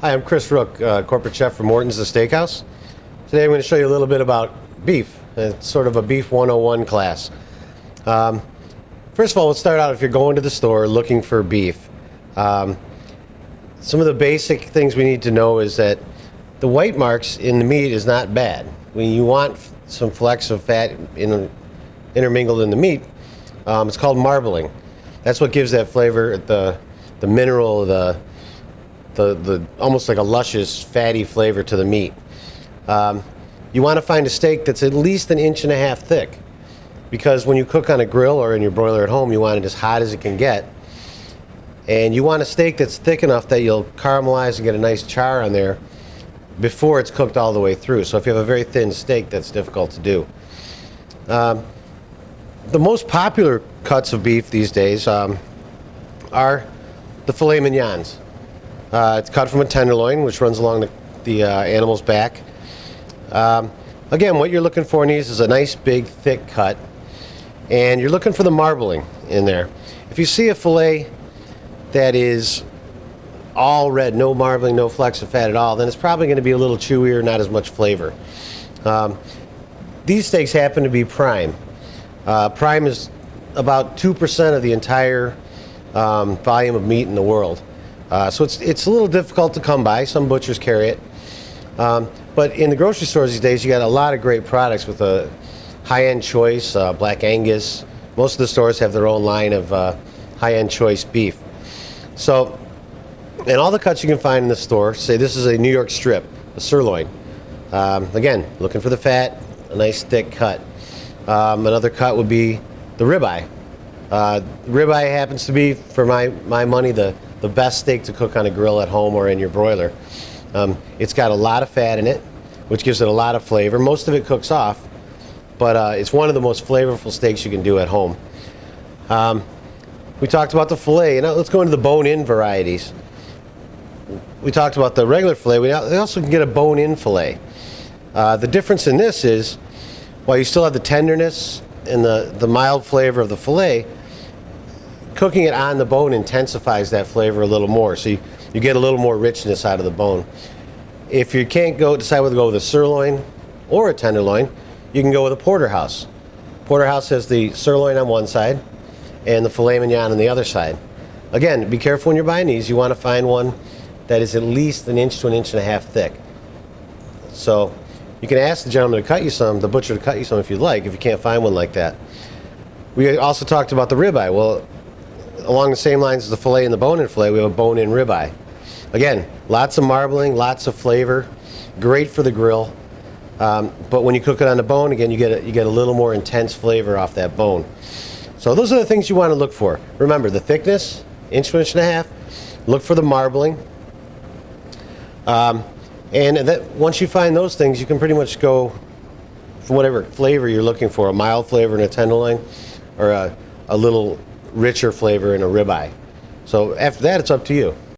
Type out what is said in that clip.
Hi, I'm Chris Rook, corporate chef for Morton's the Steakhouse. Today I'm going to show you a little bit about beef. It's sort of a beef 101 class. First of all, let's start out if you're going to the store looking for beef. Some of the basic things we need to know is that the white marks in the meat is not bad. When you want some flecks of fat intermingled in the meat, it's called marbling. That's what gives that flavor, the mineral, the almost like a luscious, fatty flavor to the meat. You want to find a steak that's at least 1.5 inches thick, because when you cook on a grill or in your broiler at home, you want it as hot as it can get. And you want a steak that's thick enough that you'll caramelize and get a nice char on there before it's cooked all the way through. So if you have a very thin steak, that's difficult to do. The most popular cuts of beef these days are the filet mignons. It's cut from a tenderloin, which runs along the animal's back. Again, what you're looking for in these is a nice, big, thick cut, and you're looking for the marbling in there. If you see a filet that is all red, no marbling, no flecks of fat at all, then it's probably going to be a little chewier, not as much flavor. These steaks happen to be prime. Prime is about 2% of the entire volume of meat in the world. So it's a little difficult to come by. Some butchers carry it. But in the grocery stores these days, you got a lot of great products with a high-end choice, Black Angus. Most of the stores have their own line of high-end choice beef. So, and all the cuts you can find in the store, say this is a New York strip, a sirloin. Again, looking for the fat, a nice thick cut. Another cut would be the ribeye. Ribeye happens to be, for my money, the best steak to cook on a grill at home or in your broiler. It's got a lot of fat in it, which gives it a lot of flavor. Most of it cooks off, but it's one of the most flavorful steaks you can do at home. We talked about the filet, and now let's go into the bone-in varieties. We talked about the regular filet. We also can get a bone-in filet. The difference in this is, while you still have the tenderness and the mild flavor of the filet, cooking it on the bone intensifies that flavor a little more, so you get a little more richness out of the bone. If you can't decide whether to go with a sirloin or a tenderloin, you can go with a porterhouse. Porterhouse has the sirloin on one side and the filet mignon on the other side. Again, be careful when you're buying these. You want to find one that is at least 1 inch to 1.5 inches thick. So you can ask the gentleman to cut you some, the butcher to cut you some if you'd like, if you can't find one like that. We also talked about the ribeye. Well, along the same lines as the filet and the bone-in filet, we have a bone-in ribeye. Again, lots of marbling, lots of flavor, great for the grill. But when you cook it on the bone, again, you get a little more intense flavor off that bone. So those are the things you want to look for. Remember, the thickness, 1 inch to 1.5 inches. Look for the marbling. And once you find those things, you can pretty much go for whatever flavor you're looking for, a mild flavor in a tenderloin or a little richer flavor in a ribeye. So after that, it's up to you.